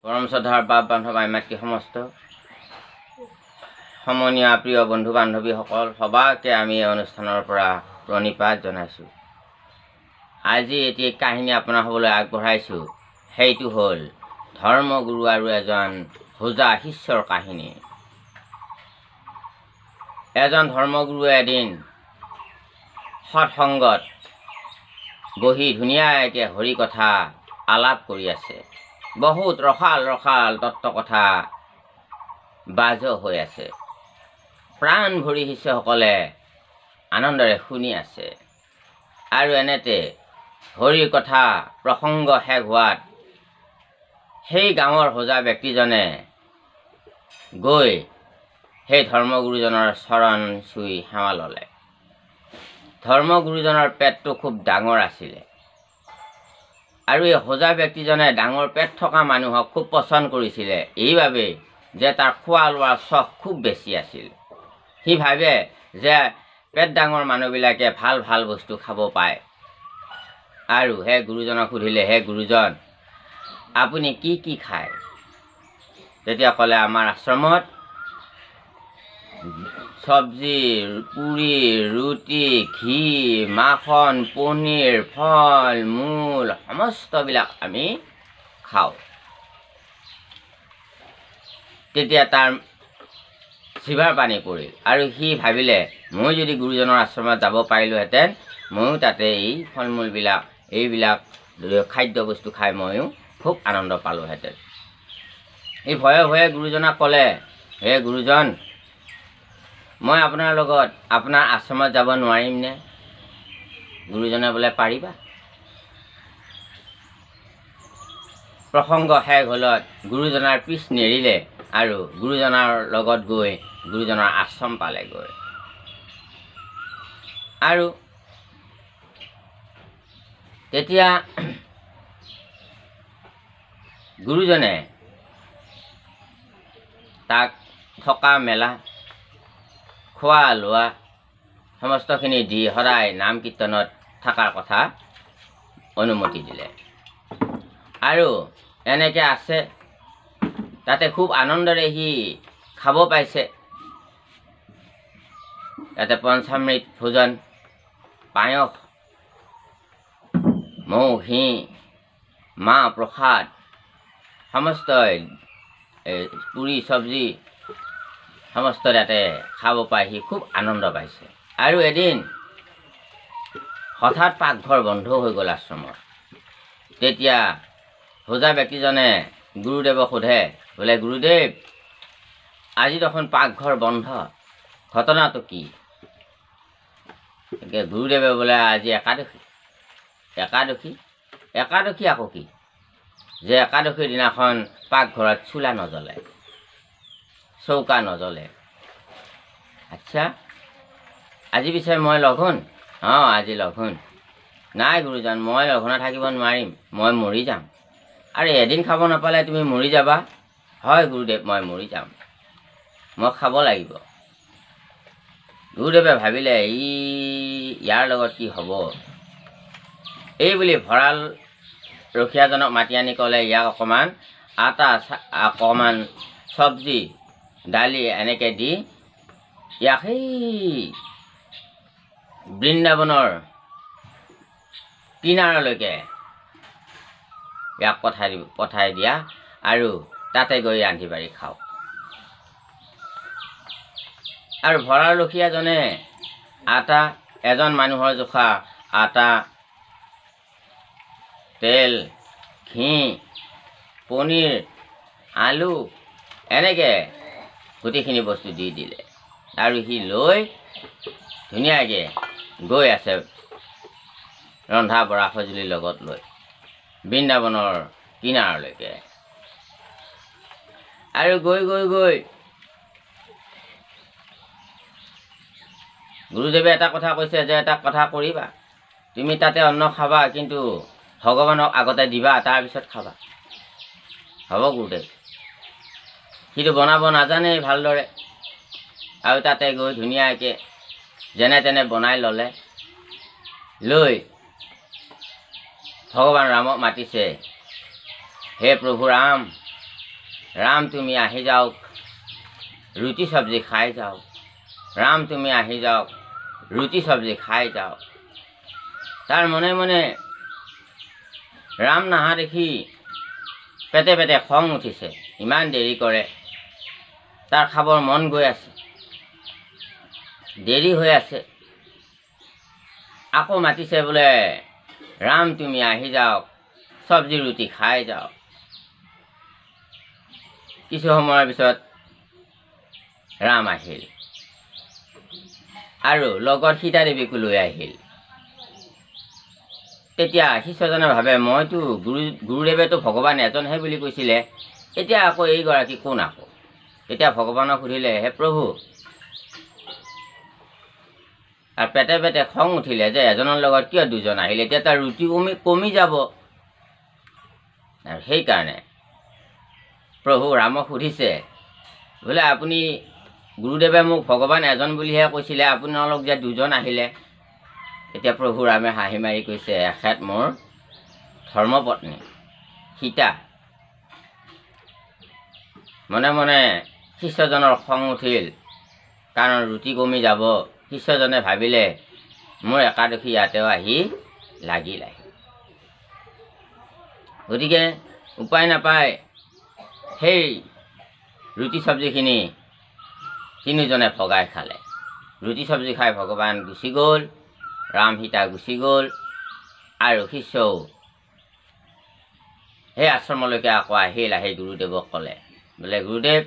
পৰম শ্ৰদ্ধাৰ বাপ বান্ধৱ মাতৃ সমস্ত সমনীয়া প্ৰিয় বন্ধু বান্ধৱীসকল সবাকে আমি এই অনুষ্ঠানৰ পৰা প্ৰণিপাত জনাইছোঁ। আজি এটি কাহিনী আপোনাৰ হ'বলৈ আগবঢ়াইছোঁ। সেইটো হ'ল ধৰ্মগুৰু আৰু এজন হোজা শিষ্যৰ কাহিনী। এজন ধৰ্মগুৰুৱে এদিন সৎসংগত বহি ধুনীয়াকৈ হৰি কথা আলাপ কৰি আছে। বহুত ৰসাল ৰসাল তত্ত্ব কথা বাজ হৈ আছে। প্ৰাণ ভৰি শিষ্যসকলে আনন্দেৰে শুনি আছে। আৰু এনেতে হৰিৰ কথা প্ৰসংগ শেষ হোৱাত সেই গাঁৱৰ হোজা ব্যক্তিজনে গৈ সেই ধৰ্মগুৰুজনৰ চৰণ চুই সেৱা ল'লে। ধৰ্মগুৰুজনৰ পেটটো খুব ডাঙৰ আছিলে আৰু এই হোজা ব্যক্তিজনে ডাঙৰ পেট থকা মানুহক খুব পচন্দ কৰিছিলে, এইবাবে যে তাৰ খোৱা লোৱাৰ চখ খুব বেছি আছিল। সি ভাবে যে পেট ডাঙৰ মানুহবিলাকে ভাল ভাল বস্তু খাব পায়। আৰু হে গুৰুজনক সুধিলে, হে গুৰুজন আপুনি কি কি খায়? তেতিয়া ক'লে, আমাৰ আশ্ৰমত চব্জি, পুৰি, ৰুটি, ঘি, মাখন, পনীৰ, ফল মূল সমস্তবিলাক আমি খাওঁ। তেতিয়া তাৰ জিভাৰ পানী পৰিল আৰু সি ভাবিলে, মই যদি গুৰুজনৰ আশ্ৰমত যাব পাৰিলোহেঁতেন, ময়ো তাতে এই ফল মূলবিলাক এইবিলাক খাদ্য বস্তু খাই ময়ো খুব আনন্দ পালোহেঁতেন। এই ভয়ে ভয়ে গুৰুজনক ক'লে, হে গুৰুজন মই আপোনাৰ লগত আপোনাৰ আশ্ৰমত যাব নোৱাৰিমনে? গুৰুজনে বোলে, পাৰিবা। প্ৰসংগ শেষ হ'লত গুৰুজনাৰ পিছ নেৰিলে আৰু গুৰুজনাৰ লগত গৈ গুৰুজনাৰ আশ্ৰম পালেগৈ। আৰু তেতিয়া গুৰুজনে তাক থকা মেলা খোৱা লোৱা সমস্তখিনি দি সদায় নাম কীৰ্তনত থকাৰ কথা অনুমতি দিলে। আৰু এনেকৈ আছে, তাতে খুব আনন্দেৰে সি খাব পাইছে। তাতে পঞ্চামৃত ভোজন, পায়স, মৌ ঘি, মাহ প্ৰসাদ সমস্ত পুৰি চব্জি সমস্ত তাতে খাব পাই সি খুব আনন্দ পাইছে। আৰু এদিন হঠাৎ পাকঘৰ বন্ধ হৈ গ'ল আশ্ৰমত। তেতিয়া হোজা ব্যক্তিজনে গুৰুদেৱক সোধে, বোলে গুৰুদেৱ আজি দেখোন পাকঘৰ বন্ধ, ঘটনাটো কি? গুৰুদেৱে বোলে, আজি একাদশী। একাদশী? একাদশী আকৌ কি? যে একাদশীৰ দিনাখন পাকঘৰত চোলা নজ্বলে, চৌকা নজ্বলে। আচ্ছা, আজি পিছে মই লঘোণ? অঁ, আজি লঘোণ। নাই গুৰুজন, মই লঘোণে থাকিব নোৱাৰিম, মই মৰি যাম। আৰু এদিন খাব নাপালে তুমি মৰি যাবা? হয় গুৰুদেৱ, মই মৰি যাম, মই খাব লাগিব। গুৰুদেৱে ভাবিলে, ইয়াৰ লগত কি হ'ব? এই বুলি ভঁৰাল ৰখীয়াজনক মাতি আনি ক'লে, ইয়াক অকণমান আটা, অকণমান চব্জি, দালি এনেকৈ দি ইয়াক সেই বৃন্দাবনৰ কিনাৰলৈকে ইয়াক পঠাই দিয়া আৰু তাতে গৈ ৰান্ধি বাঢ়ি খাওক। আৰু ভঁৰাল ৰখীয়াজনে আটা, এজন মানুহৰ জোখা আটা, তেল, ঘি, পনীৰ, আলু এনেকৈ গোটেইখিনি বস্তু দি দিলে। আৰু সি লৈ ধুনীয়াকৈ গৈ আছে ৰন্ধা বঢ়া সঁজুলিৰ লগত লৈ বৃন্দাবনৰ কিনাৰলৈকে। আৰু গৈ গৈ গৈ গুৰুদেৱে এটা কথা কৈছে যে এটা কথা কৰিবা, তুমি তাতে অন্ন খাবা, কিন্তু ভগৱানক আগতে দিবা, তাৰপিছত খাবা। হ'ব গুৰুদেৱ। সিটো বনাব নাজানেই ভালদৰে, আৰু তাতে গৈ ধুনীয়াকৈ যেনে তেনে বনাই ল'লে। লৈ ভগৱান ৰামক মাতিছে, হে প্ৰভু ৰাম, ৰাম তুমি আহি যাওক, ৰুটি চব্জি খাই যাওক। ৰাম তুমি আহি যাওক, ৰুটি চব্জি খাই যাওক। তাৰ মনে মনে ৰাম নাহা দেখি পেটে পেটে খং উঠিছে। ইমান দেৰি কৰে, তাৰ খাবৰ মন গৈ আছে, দেৰি হৈ আছে। আকৌ মাতিছে বোলে ৰাম তুমি আহি যাওক, চব্জি ৰুটি খাই যাওক। কিছু সময়ৰ পিছত ৰাম আহিল আৰু লগত সীতা দেৱীকো লৈ আহিল। তেতিয়া শিষ্যজনে ভাবে মইতো গুৰুদেৱেতো ভগৱান এজনহে বুলি কৈছিলে, এতিয়া আকৌ এইগৰাকী কোন আকৌ? তেতিয়া ভগৱানক সুধিলে, হে প্ৰভু, আৰু পেটে পেটে খং উঠিলে যে এজনৰ লগত কিয় দুজন আহিলে, এতিয়া তাৰ ৰুটি কমি যাব। আৰু সেইকাৰণে প্ৰভু ৰামক সুধিছে বোলে আপুনি গুৰুদেৱে মোক ভগৱান এজন বুলিহে কৈছিলে, আপোনালোক যে দুজন আহিলে। এতিয়া প্ৰভু ৰামে হাঁহি মাৰি কৈছে, এখেত মোৰ ধৰ্মপত্নী সীতা। মনে মনে শিষ্যজনৰ খং উঠিল, কাৰণ ৰুটি কমি যাব। শিষ্যজনে ভাবিলে মোৰ একাদশী ইয়াতেও আহি লাগিল। গতিকে উপায় নাপায় সেই ৰুটি চব্জিখিনি তিনিজনে ভগাই খালে। ৰুটি চব্জি খাই ভগৱান গুচি গ'ল, ৰাম সীতা গুচি গ'ল, আৰু শিষ্যও সেই আশ্ৰমলৈকে আকৌ আহিল। আহি গুৰুদেৱক ক'লে, বোলে গুৰুদেৱ,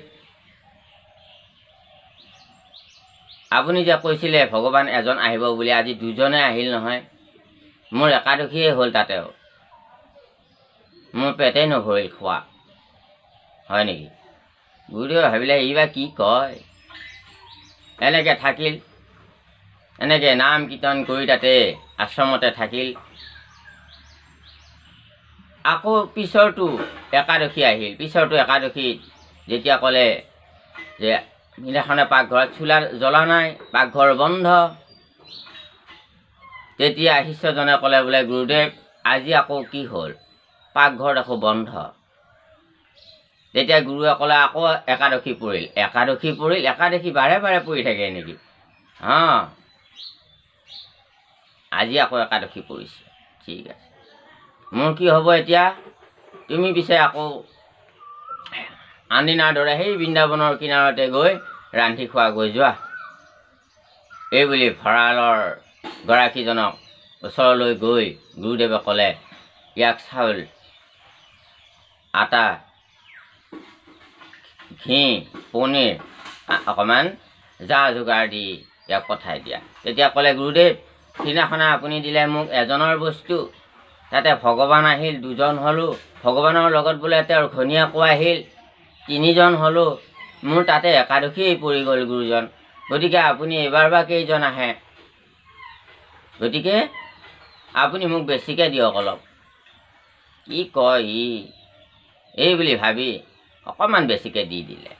আপুনি যে কৈছিলে ভগৱান এজন আহিব বুলি, আজি দুজনে আহিল নহয়। মোৰ একাদশীয়ে হ'ল, তাতেও মোৰ পেটেই নভৰিল খোৱা, হয় নেকি? গুৰুদেৱে ভাবিলে এইবা কি কয়। এনেকৈ থাকিল, এনেকৈ নাম কীৰ্তন কৰি তাতে আশ্ৰমতে থাকিল। আকৌ পিছৰটো একাদশী আহিল। পিছৰটো একাদশীত যেতিয়া ক'লে যে সিদিনাখনে পাকঘৰত চোলা জ্বলা নাই, পাকঘৰ বন্ধ, তেতিয়া শিষ্যজনে ক'লে বোলে গুৰুদেৱ আজি আকৌ কি হ'ল, পাকঘৰত আকৌ বন্ধ। তেতিয়া গুৰুৱে ক'লে আকৌ একাদশী পৰিল। একাদশী বাৰে বাৰে পৰি থাকে নেকি? আজি আকৌ একাদশী পৰিছে, ঠিক আছে। মোৰ কি হ'ব এতিয়া? তুমি পিছে আকৌ আনদিনাৰ দৰে সেই বৃন্দাবনৰ কিনাৰতে গৈ ৰান্ধি খোৱা গৈ যোৱা। এই বুলি ভঁৰালৰ গৰাকীজনক ওচৰলৈ গৈ গুৰুদেৱে ক'লে, ইয়াক চাউল, আটা, ঘি, পনীৰ অকণমান যা যোগাৰ দি ইয়াক পঠাই দিয়া। তেতিয়া ক'লে গুৰুদেৱ, সিদিনাখনে আপুনি দিলে মোক এজনৰ বস্তু, তাতে ভগৱান আহিল, দুজন হ'লোঁ। ভগৱানৰ লগত বোলে তেওঁৰ ঘৈণীয়েকো আহিল, তিনিজন হ'লোঁ। মোৰ তাতে একাদশীয়ে পৰি গ'ল গুৰুজন। গতিকে আপুনি এইবাৰ বা কেইজন আহে? গতিকে আপুনি মোক বেছিকৈ দিয়ক অলপ। কি কয় এই বুলি ভাবি অকণমান বেছিকৈ দি দিলে।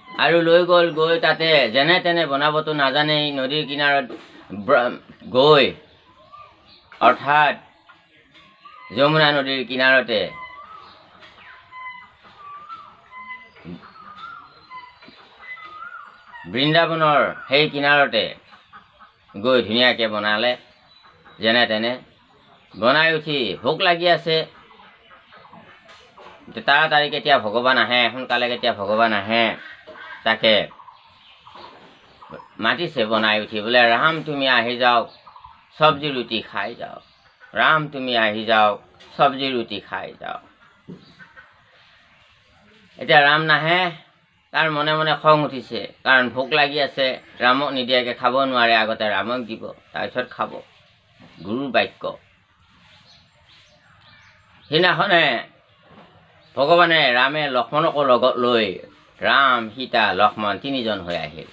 আৰু লৈ গ'ল, গৈ তাতে যেনে তেনে বনাবতো নাজানেই, নদীৰ কিনাৰত গৈ, অৰ্থাৎ যমুনা নদীৰ কিনাৰতে বৃন্দাবনৰ সেই কিনাৰতে গৈ ধুনীয়াকৈ বনালে। যেনে তেনে বনাই উঠি ভোক লাগি আছে, তাড়াতাড়ি কেতিয়া ভগৱান আহে, সোনকালে কেতিয়া ভগৱান আহে, তাকে মাতিছে বনাই উঠি বোলে ৰাম তুমি আহি যাওক, চব্জি ৰুটি খাই যাওক। ৰাম তুমি আহি যাওক, চব্জি ৰুটি খাই যাওক। এতিয়া ৰাম নাহে, তাৰ মনে মনে খং উঠিছে, কাৰণ ভোক লাগি আছে। ৰামক নিদিয়াকৈ খাব নোৱাৰে, আগতে ৰামক দিব, তাৰপিছত খাব। গুৰুৰ বাক্য। সেইদিনাখনে ভগৱানে ৰামে লক্ষ্মণকো লগত লৈ ৰাম, সীতা, লক্ষ্মণ তিনিজন হৈ আহিল।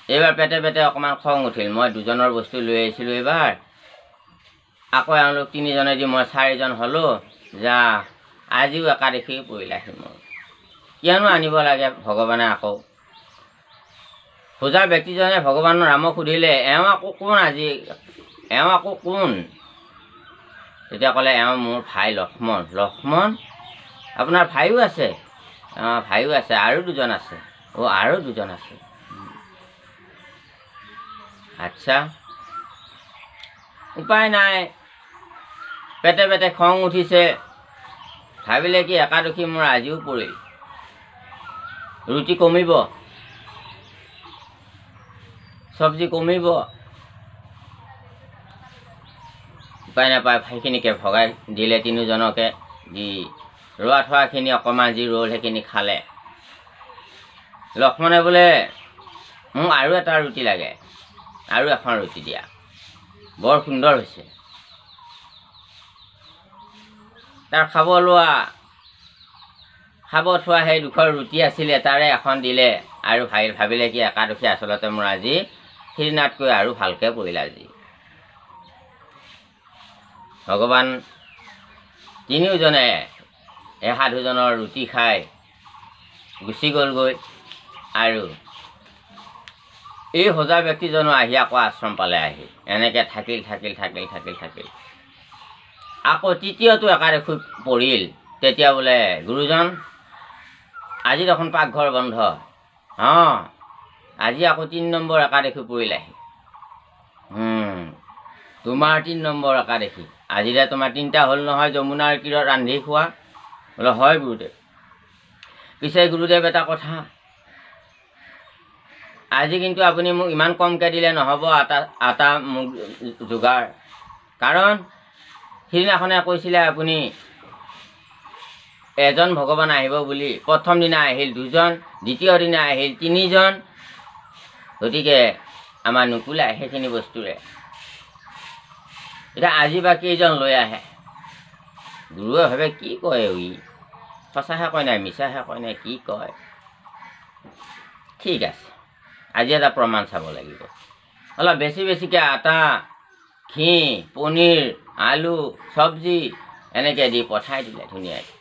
এইবাৰ পেটে পেটে অকণমান খং উঠিল, মই দুজনৰ বস্তু লৈ আহিছিলোঁ, এইবাৰ আকৌ এওঁলোক তিনিজনে দি মই চাৰিজন হ'লোঁ। যা, আজিও একাদশী পৰিলাহি মোৰ। কিয়নো আনিব লাগে ভগৱানে আকৌ? খোজা ব্যক্তিজনে ভগৱানৰ ৰামক সুধিলে, এওঁ আকৌ কোন? তেতিয়া ক'লে এওঁ মোৰ ভাই লক্ষ্মণ। লক্ষ্মণ আপোনাৰ ভাইও আছে? ভাইও আছে, আৰু দুজন আছে। আৰু দুজন আছে। আচ্ছা, উপায় নাই, পেটে পেটে খং উঠিছে, ভাবিলে কি একাদশী মোৰ আজিও পৰিল, ৰুটি কমিব, চব্জি কমিব। উপায় নাপায় সেইখিনিকে ভগাই দিলে তিনিজনকে, দি ৰোৱা থোৱাখিনি অকণমান যি ৰ'ল সেইখিনি খালে। লক্ষ্মণে বোলে মোক আৰু এটা ৰুটি লাগে, আৰু এখন ৰুটি দিয়া, বৰ সুন্দৰ হৈছে। তাৰ খাব থোৱা সেই দুখৰ ৰুটি আছিলে, তাৰে এখন দিলে, আৰু ভাবিলে কি একাদশী আচলতে মোৰ আজি সিদিনাতকৈ আৰু ভালকৈ পৰিল আজি। ভগৱান তিনিওজনে এই সাধুজনৰ ৰুটি খাই গুচি গ'লগৈ, আৰু এই সজা ব্যক্তিজনো আহি আকৌ আশ্ৰম পালে। আহি এনেকৈ থাকিল। আকৌ তৃতীয়টো একাদশী পৰিল। তেতিয়া বোলে গুৰুজন আজি দেখোন পাকঘৰ বন্ধ। আজি আকৌ ৩ নম্বৰ একাদশী পৰিল। আহি তোমাৰ ৩ নম্বৰ একাদশী, আজিৰে তোমাৰ 3টা হ'ল নহয় যমুনাৰ তীৰত ৰান্ধি খোৱা। বোলে হয় গুৰুদেৱ। পিছে গুৰুদেৱ এটা কথা, আজি কিন্তু আপুনি মোক ইমান কমকৈ দিলে নহ'ব আটা মোক যোগাৰ। কাৰণ সিদিনাখনে কৈছিলে আপুনি এজন ভগৱান আহিব বুলি। প্ৰথম দিনা আহিল 2জন, দ্বিতীয় দিনা আহিল 3জন। গতিকে আমাৰ নুকুলাই সেইখিনি বস্তুৰে। এতিয়া আজি বা কেইজন লৈ আহে? গুৰুৱে ভাবে কি কয়, সঁচাহে কয় নাই মিছাহে কয় নাই, কি কয়। ঠিক আছে, আজি এটা প্ৰমাণ চাব লাগিব। অলপ বেছিকৈ আটা, ঘি, পনীৰ, আলু, চব্জি এনেকৈ দি পঠাই দিলে ধুনীয়াকৈ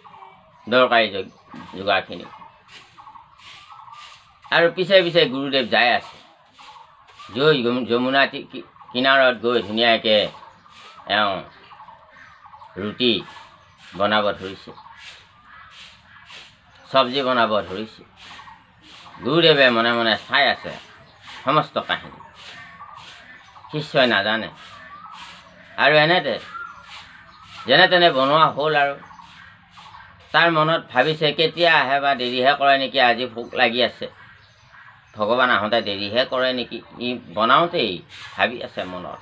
দৰকাৰী যোগাৰখিনি। আৰু পিছে গুৰুদেৱ যাই আছে, যমুনা কিনাৰত গৈ ধুনীয়াকৈ এওঁ ৰুটি বনাব ধৰিছে, চব্জি বনাব ধৰিছে। গুৰুদেৱে মনে মনে চাই আছে সমস্ত কাহিনী, শিষ্যই নাজানে। আৰু যেনে তেনে বনোৱা হ'ল। আৰু তাৰ মনত ভাবিছে কেতিয়া আহে বা দেৰিহে কৰে নেকি, আজি ভোক লাগি আছে, ভগৱান আহোঁতে দেৰিহে কৰে নেকি, ই বনাওঁতেই ভাবি আছে মনত।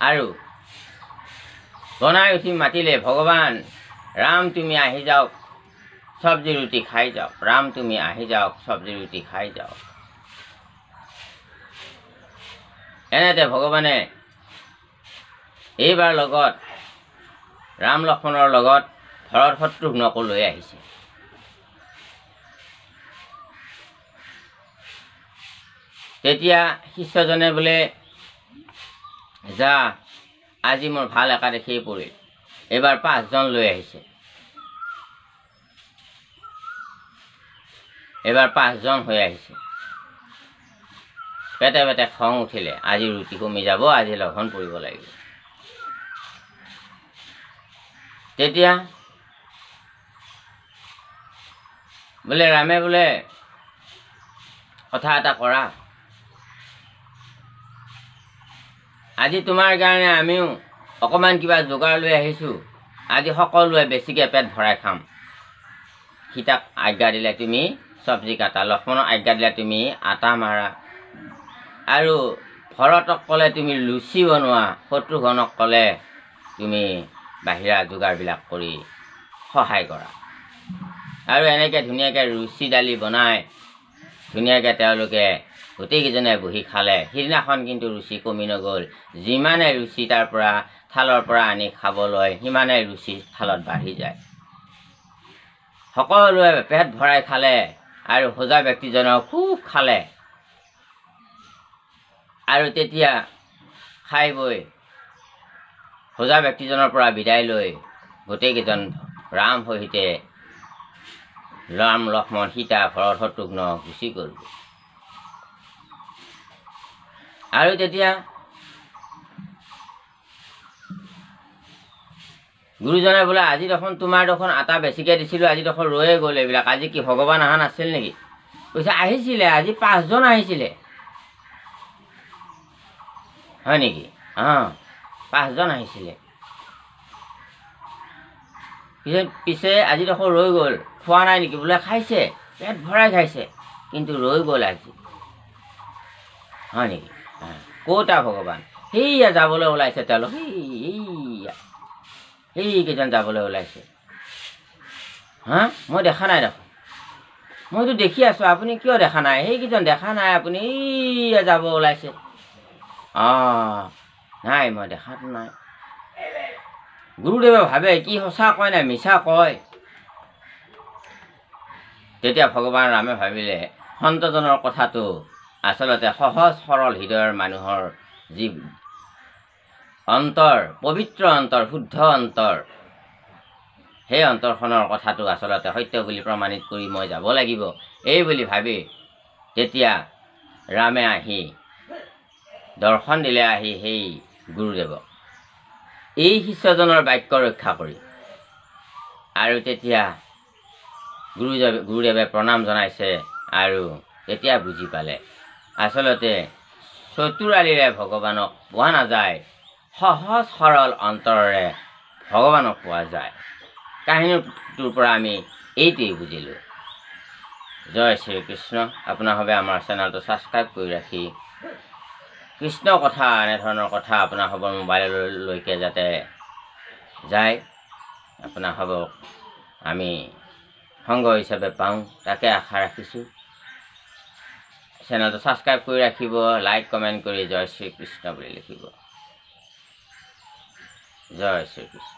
আৰু বনাই উঠি মাতিলে, ভগৱান ৰাম তুমি আহি যাওক, চব্জি ৰুটি খাই যাওক, ৰাম তুমি আহি যাওক, চব্জি ৰুটি খাই যাওক। এনেতে ভগৱানে এইবাৰ লগত ৰাম লক্ষ্মণৰ লগত ভৰত শত্ৰুঘ্নকো লৈ আহিছে। তেতিয়া শিষ্যজনে বোলে যা, আজি মোৰ ভাল একাদশী পৰিল। এইবাৰ 5জন লৈ আহিছে। এইবাৰ 5জন হৈ আহিছে। পেটে পেটে খং উঠিলে, আজি ৰুটি কমি যাব, আজি লঘন পৰিব লাগিব। তেতিয়া বোলে ৰামে বোলে কথা এটা কৰা, আজি তোমাৰ কাৰণে আমিও অকণমান কিবা যোগাৰ লৈ আহিছোঁ, আজি সকলোৱে বেছিকৈ পেট ভৰাই খাম। সীতাক আজ্ঞা দিলে তুমি চব্জি কাটা, লক্ষ্মণক আজ্ঞা দিলে তুমি আটা মাৰা, আৰু ভৰতক ক'লে তুমি লুচি বনোৱা, শত্ৰুঘ্নক ক'লে তুমি বাহিৰা যোগাৰবিলাক কৰি সহায় কৰা। আৰু এনেকৈ ধুনীয়াকৈ ৰুচি দালি বনাই ধুনীয়াকৈ তেওঁলোকে গোটেইকেইজনে বহি খালে। সিদিনাখন কিন্তু ৰুচি কমি নগ'ল। যিমানে ৰুচি তাৰ পৰা থালৰ পৰা আনি খাবলৈ, সিমানে ৰুচি থালত বাঢ়ি যায়। সকলোৱে পেট ভৰাই খালে, আৰু সজা ব্যক্তিজনেও খুব খালে। আৰু তেতিয়া খাই বৈ সজা ব্যক্তিজনৰ পৰা বিদায় লৈ গোটেইকেইজন ৰাম সহিতে ৰাম লক্ষ্মণ সীতা ভৰত শত্ৰুঘ্ন গুচি গ'ল। আৰু তেতিয়া গুৰুজনে বোলে আজি দেখোন তোমাৰ দেখোন আটা বেছিকৈ দিছিলোঁ, আজি দেখোন ৰৈয়ে গ'ল এইবিলাক, আজি কি ভগৱান অহা নাছিল নেকি? কৈছে আহিছিলে, আজি 5জন আহিছিলে। হয় নেকি? 5জন আহিছিলে। পিছে আজি দেখোন ৰৈ গ'ল, খোৱা নাই নেকি? বোলে খাইছে, পেট ভৰাই খাইছে, কিন্তু ৰৈ গ'ল আজি। হয় নেকি? ক'তা ভগৱান? সেইয়া যাবলৈ ওলাইছে তেওঁলোক, সেইকেইজন যাবলৈ ওলাইছে। মই দেখা নাই দেখোন। মইতো দেখি আছোঁ, আপুনি কিয় দেখা নাই? সেইকেইজন দেখা নাই আপুনি, এইয়া যাব ওলাইছে। নাই, মই দেখাতো নাই। গুৰুদেৱে ভাবে কি সঁচা কয় নে মিছা কয়? তেতিয়া ভগৱান ৰামে ভাবিলে সন্তজনৰ কথাটো আচলতে সহজ সৰল হৃদয়ৰ মানুহৰ যি অন্তৰ, পবিত্ৰ অন্তৰ, শুদ্ধ অন্তৰ, সেই অন্তৰখনৰ কথাটো আচলতে সত্য বুলি প্ৰমাণিত কৰি মই যাব লাগিব, এই বুলি ভাবি তেতিয়া ৰামে আহি দৰ্শন দিলে, আহি সেই গুৰুদেৱক এই শিষ্যজনৰ বাক্য ৰক্ষা কৰি। আৰু তেতিয়া গুৰুদেৱে প্ৰণাম জনাইছে আৰু তেতিয়া বুজি পালে আচলতে চতুৰালিৰে ভগৱানক পোৱা নাযায়, সহজ সৰল অন্তৰেৰে ভগৱানক পোৱা যায়। কাহিনীটোৰ পৰা আমি এইটোৱেই বুজিলোঁ। জয় শ্ৰীকৃষ্ণ। আপোনাৰভাৱে আমাৰ চেনেলটো ছাবস্ক্ৰাইব কৰি ৰাখি কৃষ্ণ কথা, এনেধৰণৰ কথা আপোনাৰভাৱৰ মোবাইললৈকে যাতে যায়, আপোনাৰভাৱক আমি সংগ হিচাপে পাওঁ, তাকে আশা ৰাখিছোঁ। চেনেলটো ছাবস্ক্ৰাইব কৰি ৰাখিব, লাইক কমেণ্ট কৰি জয় শ্ৰীকৃষ্ণ বুলি লিখিব। জয় শ্ৰীকৃষ্ণ।